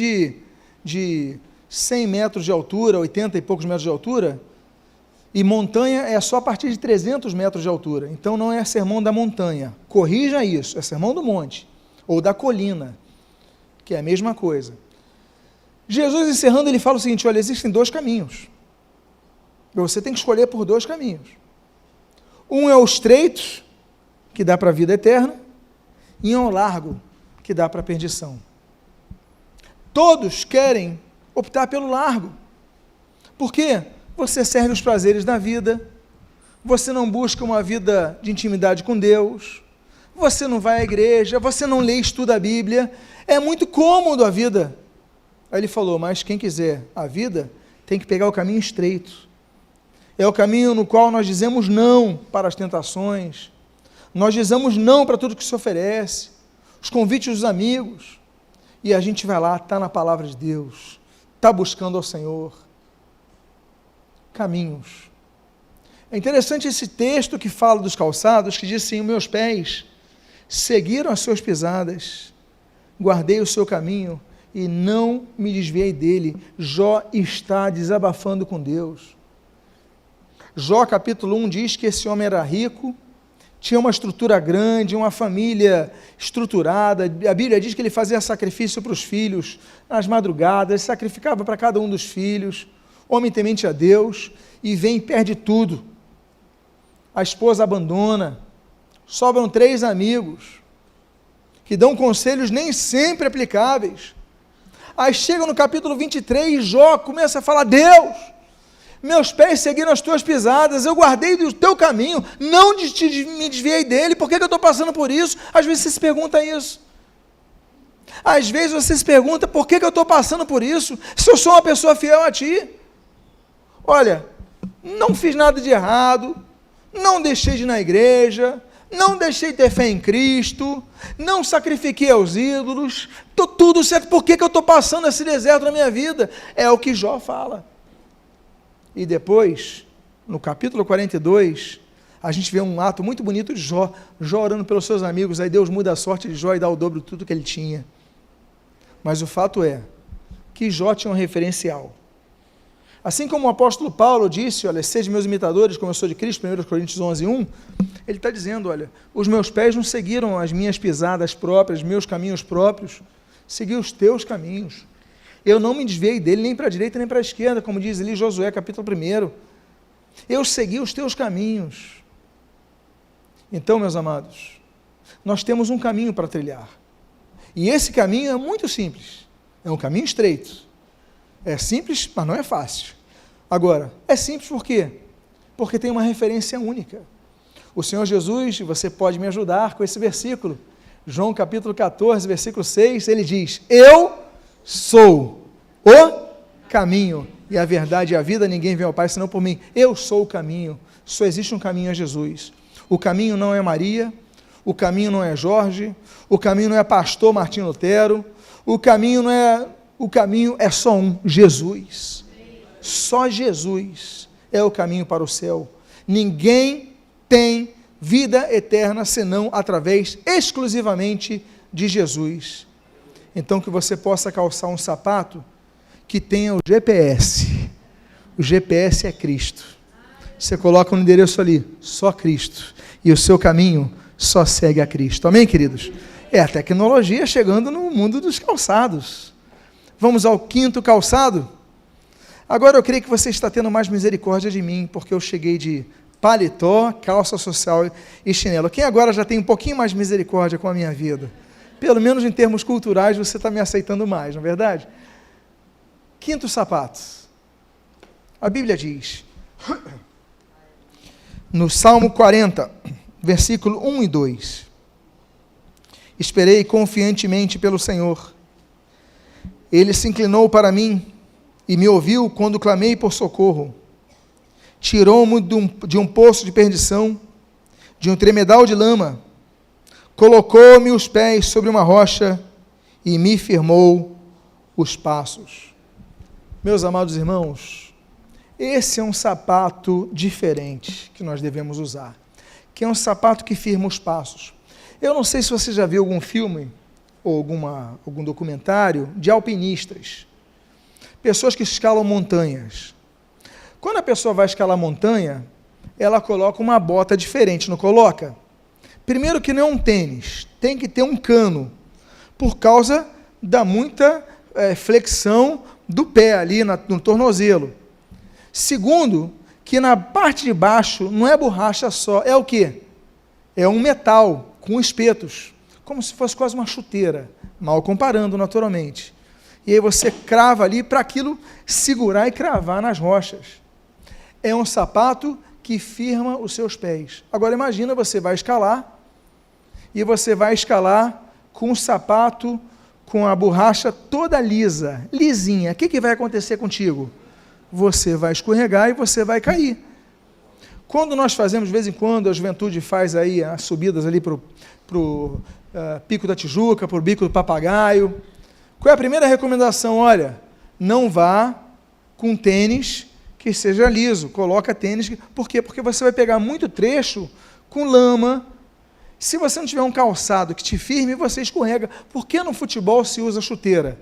de 100 metros de altura, 80 e poucos metros de altura, e montanha é só a partir de 300 metros de altura, então não é sermão da montanha, corrija isso, é sermão do monte, ou da colina, que é a mesma coisa. Jesus encerrando, ele fala o seguinte, olha, existem 2 caminhos, você tem que escolher por 2 caminhos, um é o estreito, que dá para a vida eterna, e um é o largo, que dá para a perdição. Todos querem optar pelo largo, por quê? Você serve os prazeres da vida, você não busca uma vida de intimidade com Deus, você não vai à igreja, você não lê e estuda a Bíblia, é muito cômodo a vida. Aí ele falou, mas quem quiser a vida, tem que pegar o caminho estreito, é o caminho no qual nós dizemos não para as tentações, nós dizemos não para tudo que se oferece, os convites dos amigos, e a gente vai lá, está na palavra de Deus, está buscando ao Senhor. Caminhos. É interessante esse texto que fala dos calçados, que diz assim, meus pés seguiram as suas pisadas, guardei o seu caminho e não me desviei dele. Jó está desabafando com Deus. Jó capítulo 1 diz que esse homem era rico, tinha uma estrutura grande, uma família estruturada, a Bíblia diz que ele fazia sacrifício para os filhos, nas madrugadas, sacrificava para cada um dos filhos, homem temente a Deus, e vem e perde tudo. A esposa abandona, sobram 3 amigos, que dão conselhos nem sempre aplicáveis. Aí chega no capítulo 23, Jó começa a falar, Deus, meus pés seguiram as tuas pisadas, eu guardei do teu caminho, não me desviei dele, por que eu estou passando por isso? Às vezes você se pergunta isso. Às vezes você se pergunta, por que eu estou passando por isso, se eu sou uma pessoa fiel a ti? Olha, não fiz nada de errado, não deixei de ir na igreja, não deixei de ter fé em Cristo, não sacrifiquei aos ídolos, estou tudo certo, por que eu estou passando esse deserto na minha vida? É o que Jó fala. E depois, no capítulo 42, a gente vê um ato muito bonito de Jó orando pelos seus amigos, aí Deus muda a sorte de Jó e dá o dobro de tudo que ele tinha. Mas o fato é que Jó tinha um referencial. Assim como o apóstolo Paulo disse, olha, sede meus imitadores, como eu sou de Cristo, 1 Coríntios 11:1, ele está dizendo, olha, os meus pés não seguiram as minhas pisadas próprias, meus caminhos próprios, segui os teus caminhos. Eu não me desviei dele nem para a direita nem para a esquerda, como diz ali Josué, capítulo 1. Eu segui os teus caminhos. Então, meus amados, nós temos um caminho para trilhar. E esse caminho é muito simples, é um caminho estreito. É simples, mas não é fácil. Agora, é simples por quê? Porque tem uma referência única. O Senhor Jesus, você pode me ajudar com esse versículo. João capítulo 14, versículo 6, ele diz, eu sou o caminho e a verdade e a vida, ninguém vem ao Pai senão por mim. Eu sou o caminho, só existe um caminho a Jesus. O caminho não é Maria, o caminho não é Jorge, o caminho não é pastor Martim Lutero, o caminho é só um, Jesus. Só Jesus é o caminho para o céu. Ninguém tem vida eterna senão através exclusivamente de Jesus. Então que você possa calçar um sapato que tenha o GPS. O GPS é Cristo. Você coloca um endereço ali, só Cristo. E o seu caminho só segue a Cristo. Amém, queridos? É a tecnologia chegando no mundo dos calçados. Vamos ao 5º calçado? Agora eu creio que você está tendo mais misericórdia de mim, porque eu cheguei de paletó, calça social e chinelo. Quem agora já tem um pouquinho mais de misericórdia com a minha vida? Pelo menos em termos culturais você está me aceitando mais, não é verdade? 5º sapato. A Bíblia diz, no Salmo 40, versículo 1 e 2, esperei confiantemente pelo Senhor. Ele se inclinou para mim e me ouviu quando clamei por socorro. Tirou-me de um poço de perdição, de um tremedal de lama. Colocou-me os pés sobre uma rocha e me firmou os passos. Meus amados irmãos, esse é um sapato diferente que nós devemos usar, que é um sapato que firma os passos. Eu não sei se você já viu algum filme ou algum documentário de alpinistas, pessoas que escalam montanhas. Quando a pessoa vai escalar montanha, ela coloca uma bota diferente, não coloca? Primeiro que não é um tênis, tem que ter um cano, por causa da muita flexão do pé ali no tornozelo. Segundo, que na parte de baixo não é borracha só, é o quê? É um metal com espetos, como se fosse quase uma chuteira, mal comparando naturalmente. E aí você crava ali para aquilo segurar e cravar nas rochas. É um sapato que firma os seus pés. Agora imagina, você vai escalar, e você vai escalar com o sapato, com a borracha toda lisa, lisinha. O que vai acontecer contigo? Você vai escorregar e você vai cair. Quando nós fazemos, de vez em quando, a juventude faz aí as subidas ali para o Pico da Tijuca, para o Bico do Papagaio, qual é a primeira recomendação? Olha, não vá com tênis que seja liso, coloca tênis, por quê? Porque você vai pegar muito trecho com lama. Se você não tiver um calçado que te firme, você escorrega. Por que no futebol se usa chuteira?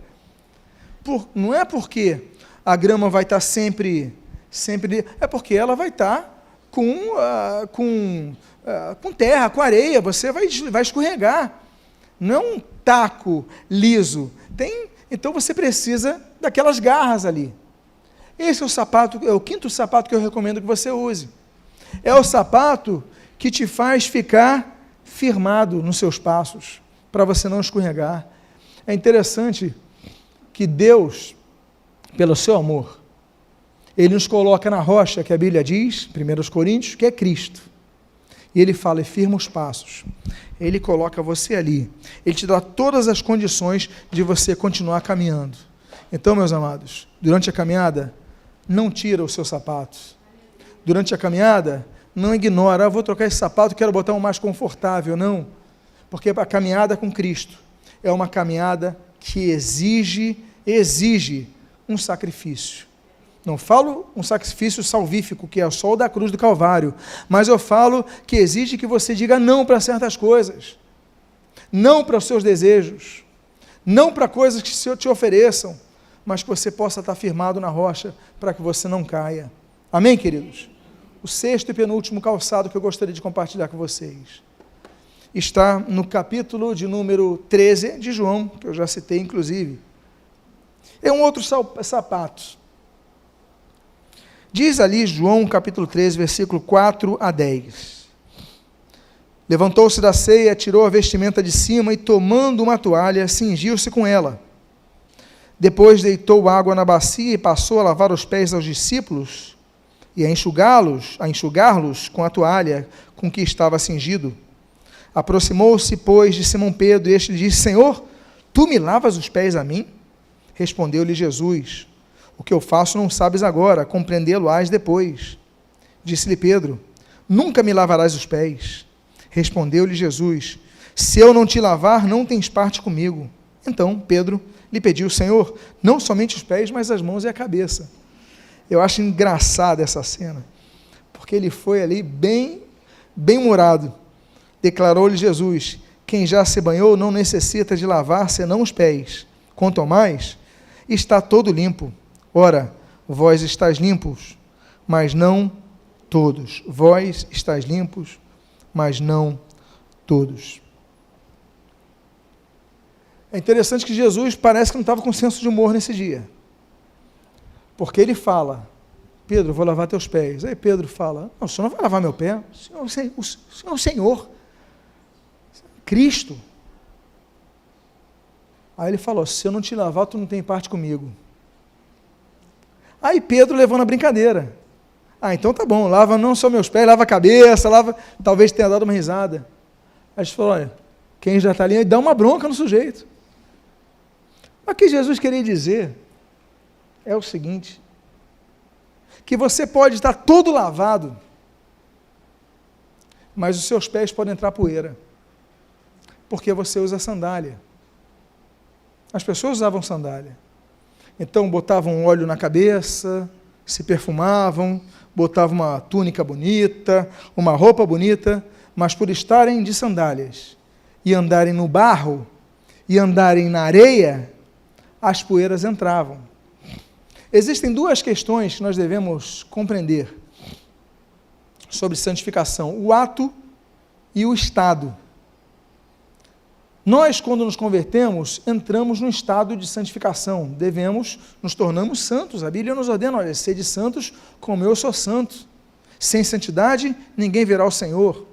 Não é porque a grama vai estar sempre, é porque ela vai estar com terra, com areia, você vai escorregar. Não é um taco liso. Então você precisa daquelas garras ali. Esse é o sapato, é o 5º sapato que eu recomendo que você use. É o sapato que te faz ficar firmado nos seus passos, para você não escorregar. É interessante que Deus, pelo seu amor, Ele nos coloca na rocha, que a Bíblia diz, 1 Coríntios, que é Cristo. E Ele fala, e firma os passos. Ele coloca você ali. Ele te dá todas as condições de você continuar caminhando. Então, meus amados, durante a caminhada, não tira os seus sapatos. Durante a caminhada, não ignora, vou trocar esse sapato, quero botar um mais confortável. Não, porque a caminhada com Cristo é uma caminhada que exige um sacrifício. Não falo um sacrifício salvífico, que é só o da cruz do Calvário, mas eu falo que exige que você diga não para certas coisas, não para os seus desejos, não para coisas que se te ofereçam, mas que você possa estar firmado na rocha, para que você não caia. Amém, queridos? O sexto e penúltimo calçado que eu gostaria de compartilhar com vocês está no capítulo de número 13 de João, que eu já citei inclusive. É um outro sapato. Diz ali João capítulo 13, versículo 4 a 10. Levantou-se da ceia, tirou a vestimenta de cima e, tomando uma toalha, cingiu-se com ela. Depois deitou água na bacia e passou a lavar os pés aos discípulos e a enxugar-los com a toalha com que estava cingido. Aproximou-se, pois, de Simão Pedro, e este lhe disse: Senhor, tu me lavas os pés a mim? Respondeu-lhe Jesus: o que eu faço não sabes agora, compreendê-lo-ás depois. Disse-lhe Pedro: nunca me lavarás os pés. Respondeu-lhe Jesus: se eu não te lavar, não tens parte comigo. Então Pedro lhe pediu: Senhor, não somente os pés, mas as mãos e a cabeça. Eu acho engraçada essa cena, porque ele foi ali bem humorado. Declarou-lhe Jesus: quem já se banhou não necessita de lavar senão os pés. Quanto ao mais, está todo limpo. Ora, vós estáis limpos, mas não todos. Vós estáis limpos, mas não todos. É interessante que Jesus parece que não estava com senso de humor nesse dia. Porque ele fala: Pedro, vou lavar teus pés. Aí Pedro fala: não, o senhor não vai lavar meu pé? O senhor é o Senhor, Cristo. Aí ele falou: se eu não te lavar, tu não tem parte comigo. Aí Pedro levou na brincadeira: então tá bom, lava não só meus pés, lava a cabeça, lava, talvez tenha dado uma risada. Aí ele falou: olha, quem já está ali, dá uma bronca no sujeito. O que Jesus queria dizer é o seguinte: que você pode estar todo lavado, mas os seus pés podem entrar poeira, porque você usa sandália. As pessoas usavam sandália, então botavam óleo na cabeça, se perfumavam, botavam uma túnica bonita, uma roupa bonita, mas por estarem de sandálias e andarem no barro e andarem na areia, as poeiras entravam. Existem duas questões que nós devemos compreender sobre santificação: o ato e o estado. Nós, quando nos convertemos, entramos no estado de santificação, nos tornamos santos. A Bíblia nos ordena: olha, sede santos como eu sou santo. Sem santidade, ninguém verá o Senhor.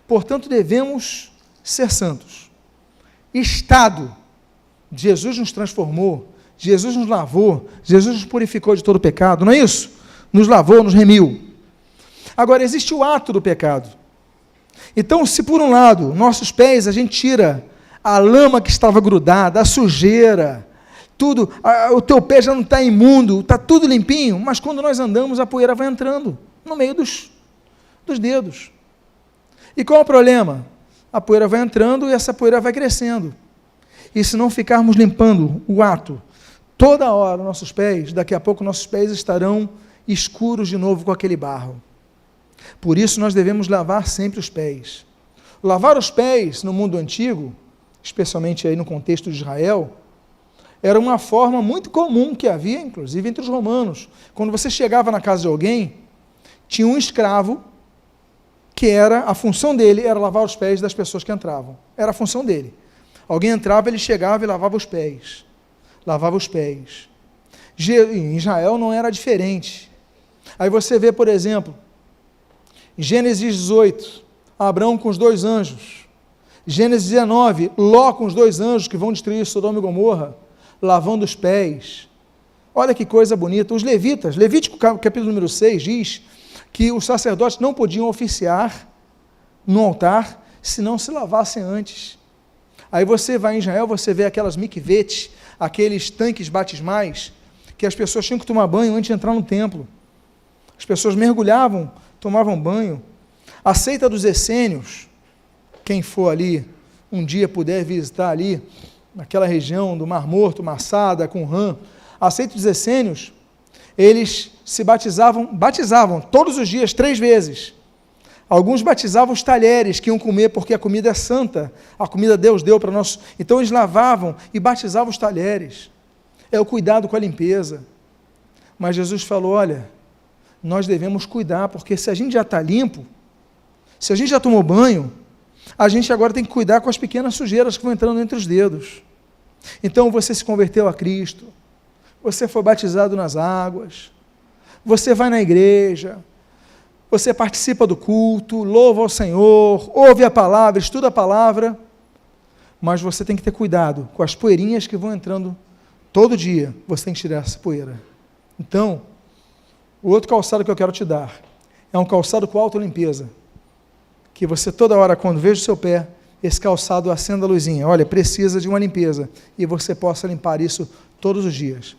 Portanto, devemos ser santos. Estado: Jesus nos transformou, Jesus nos lavou, Jesus nos purificou de todo pecado, não é isso? Nos lavou, nos remiu. Agora, existe o ato do pecado. Então, se por um lado, nossos pés, a gente tira a lama que estava grudada, a sujeira, tudo, o teu pé já não está imundo, está tudo limpinho, mas quando nós andamos, a poeira vai entrando no meio dos dedos. E qual é o problema? A poeira vai entrando e essa poeira vai crescendo. E se não ficarmos limpando o ato, toda hora nossos pés, daqui a pouco nossos pés estarão escuros de novo com aquele barro. Por isso nós devemos lavar sempre os pés. Lavar os pés no mundo antigo, especialmente aí no contexto de Israel, era uma forma muito comum que havia, inclusive entre os romanos. Quando você chegava na casa de alguém, tinha um escravo que a função dele era lavar os pés das pessoas que entravam. Era a função dele. Alguém entrava, ele chegava e lavava os pés. Lavava os pés. Em Israel não era diferente. Aí você vê, por exemplo, Gênesis 18, Abraão com os 2 anjos. Gênesis 19, Ló com os 2 anjos que vão destruir Sodoma e Gomorra, lavando os pés. Olha que coisa bonita. Os levitas, Levítico capítulo número 6 diz que os sacerdotes não podiam oficiar no altar se não se lavassem antes. Aí você vai em Israel, você vê aquelas mikvete, aqueles tanques batismais, que as pessoas tinham que tomar banho antes de entrar no templo. As pessoas mergulhavam, tomavam banho. A seita dos essênios, quem for ali, um dia puder visitar ali, naquela região do Mar Morto, Massada, Qumran, a seita dos essênios, eles se batizavam todos os dias, 3 vezes. Alguns batizavam os talheres que iam comer, porque a comida é santa, a comida Deus deu para nós. Então eles lavavam e batizavam os talheres. É o cuidado com a limpeza. Mas Jesus falou, olha, nós devemos cuidar, porque se a gente já está limpo, se a gente já tomou banho, a gente agora tem que cuidar com as pequenas sujeiras que vão entrando entre os dedos. Então você se converteu a Cristo, você foi batizado nas águas, você vai na igreja, você participa do culto, louva ao Senhor, ouve a palavra, estuda a palavra, mas você tem que ter cuidado com as poeirinhas que vão entrando todo dia, você tem que tirar essa poeira. Então, o outro calçado que eu quero te dar é um calçado com autolimpeza, que você toda hora, quando veja o seu pé, esse calçado acenda a luzinha, olha, precisa de uma limpeza, e você possa limpar isso todos os dias,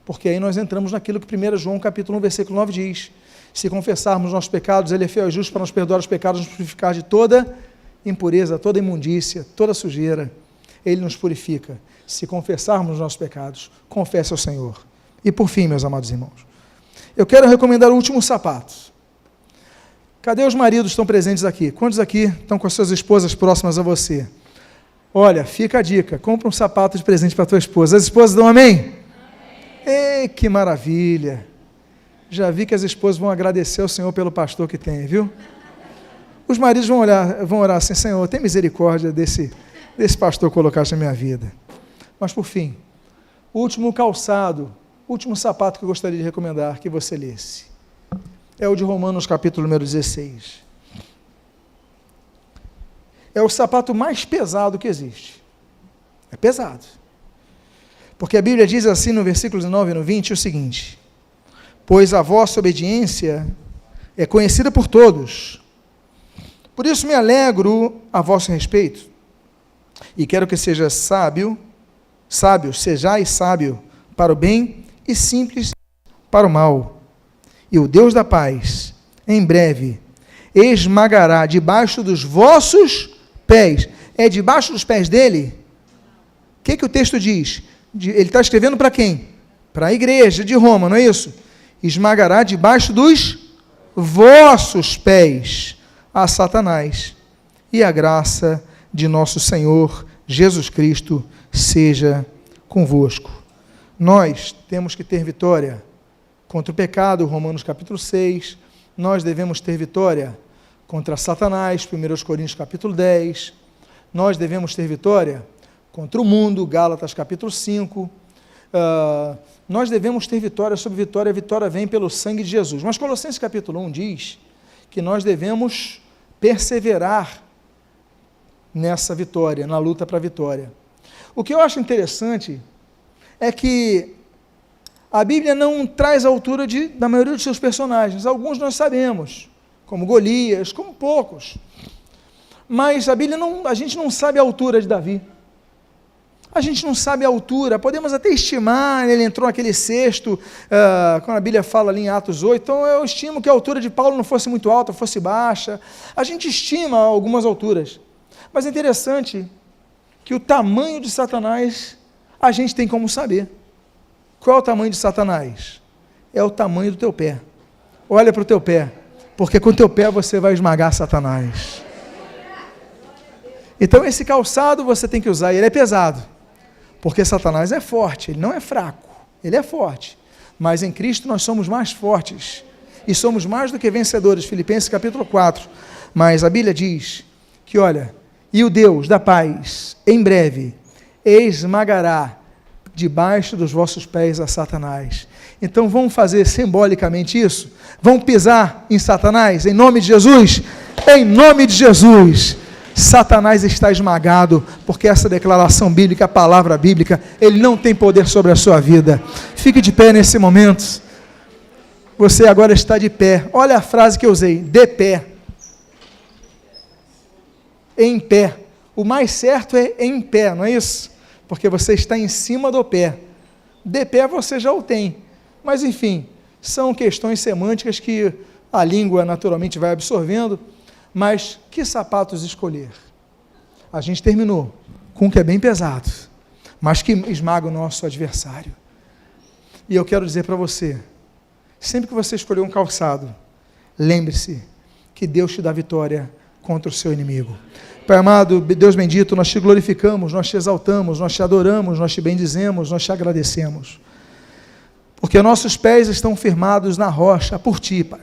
porque aí nós entramos naquilo que 1 João capítulo 1, versículo 9 diz, se confessarmos nossos pecados, Ele é fiel e justo para nos perdoar os pecados, nos purificar de toda impureza, toda imundícia, toda sujeira. Ele nos purifica. Se confessarmos nossos pecados, confesse ao Senhor. E por fim, meus amados irmãos, eu quero recomendar o último sapato. Cadê os maridos que estão presentes aqui? Quantos aqui estão com as suas esposas próximas a você? Olha, fica a dica, compra um sapato de presente para a tua esposa. As esposas dão amém? Amém. Ei, que maravilha! Já vi que as esposas vão agradecer ao Senhor pelo pastor que tem, viu? Os maridos vão orar assim, Senhor, tem misericórdia desse pastor que colocaste na minha vida. Mas por fim, o último calçado, o último sapato que eu gostaria de recomendar que você lesse, é o de Romanos capítulo número 16. É o sapato mais pesado que existe. É pesado. Porque a Bíblia diz assim no versículo 19 e no 20 o seguinte, pois a vossa obediência é conhecida por todos. Por isso me alegro a vosso respeito, e quero que seja sejais sábio para o bem e simples para o mal. E o Deus da paz, em breve, esmagará debaixo dos vossos pés. É debaixo dos pés dele? O que o texto diz? Ele está escrevendo para quem? Para a igreja de Roma, não é isso? Esmagará debaixo dos vossos pés a Satanás, e a graça de nosso Senhor Jesus Cristo seja convosco. Nós temos que ter vitória contra o pecado, Romanos capítulo 6, nós devemos ter vitória contra Satanás, 1 Coríntios capítulo 10, nós devemos ter vitória contra o mundo, Gálatas capítulo 5, nós devemos ter vitória sobre vitória, a vitória vem pelo sangue de Jesus. Mas Colossenses capítulo 1 diz que nós devemos perseverar nessa vitória, na luta para a vitória. O que eu acho interessante é que a Bíblia não traz a altura da maioria dos seus personagens. Alguns nós sabemos, como Golias, como poucos. Mas a gente não sabe a altura de Davi. A gente não sabe a altura, podemos até estimar, ele entrou naquele cesto, quando a Bíblia fala ali em Atos 8, então eu estimo que a altura de Paulo não fosse muito alta, fosse baixa, a gente estima algumas alturas, mas é interessante que o tamanho de Satanás, a gente tem como saber. Qual é o tamanho de Satanás? É o tamanho do teu pé. Olha para o teu pé, porque com o teu pé você vai esmagar Satanás. Então esse calçado você tem que usar, ele é pesado, porque Satanás é forte, ele não é fraco, ele é forte, mas em Cristo nós somos mais fortes, e somos mais do que vencedores, Filipenses capítulo 4, mas a Bíblia diz que, olha, e o Deus da paz, em breve, esmagará debaixo dos vossos pés a Satanás. Então vamos fazer simbolicamente isso? Vamos pisar em Satanás, em nome de Jesus? Em nome de Jesus! Satanás está esmagado, porque essa declaração bíblica, a palavra bíblica, ele não tem poder sobre a sua vida. Fique de pé nesse momento. Você agora está de pé. Olha a frase que eu usei, de pé. em pé. O mais certo é em pé, não é isso? Porque você está em cima do pé. De pé você já o tem. Mas, enfim, são questões semânticas que a língua naturalmente vai absorvendo. Mas que sapatos escolher? A gente terminou com um que é bem pesado, mas que esmaga o nosso adversário. E eu quero dizer para você, sempre que você escolher um calçado, lembre-se que Deus te dá vitória contra o seu inimigo. Pai amado, Deus bendito, nós te glorificamos, nós te exaltamos, nós te adoramos, nós te bendizemos, nós te agradecemos. Porque nossos pés estão firmados na rocha por ti, Pai.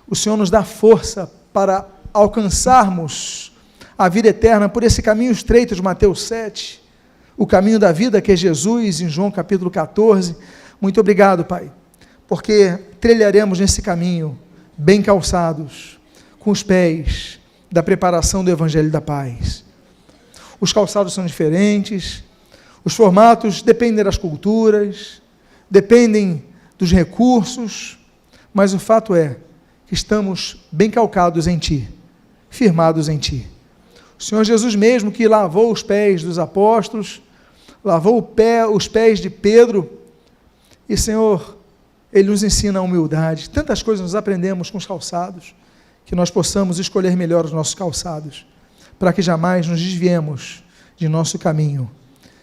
O Senhor nos dá força para alcançarmos a vida eterna por esse caminho estreito de Mateus 7, o caminho da vida que é Jesus, em João capítulo 14. Muito obrigado, Pai, porque trilharemos nesse caminho, bem calçados, com os pés da preparação do Evangelho da Paz. Os calçados são diferentes, os formatos dependem das culturas, dependem dos recursos, mas o fato é que estamos bem calcados em Ti, firmados em Ti. O Senhor Jesus mesmo, que lavou os pés dos apóstolos, lavou os pés de Pedro, e Senhor, Ele nos ensina a humildade. Tantas coisas nós aprendemos com os calçados, que nós possamos escolher melhor os nossos calçados, para que jamais nos desviemos de nosso caminho.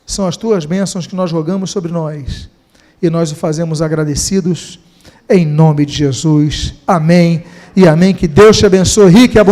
São as Tuas bênçãos que nós rogamos sobre nós, e nós o fazemos agradecidos, em nome de Jesus. Amém e amém. Que Deus te abençoe rico e abundante.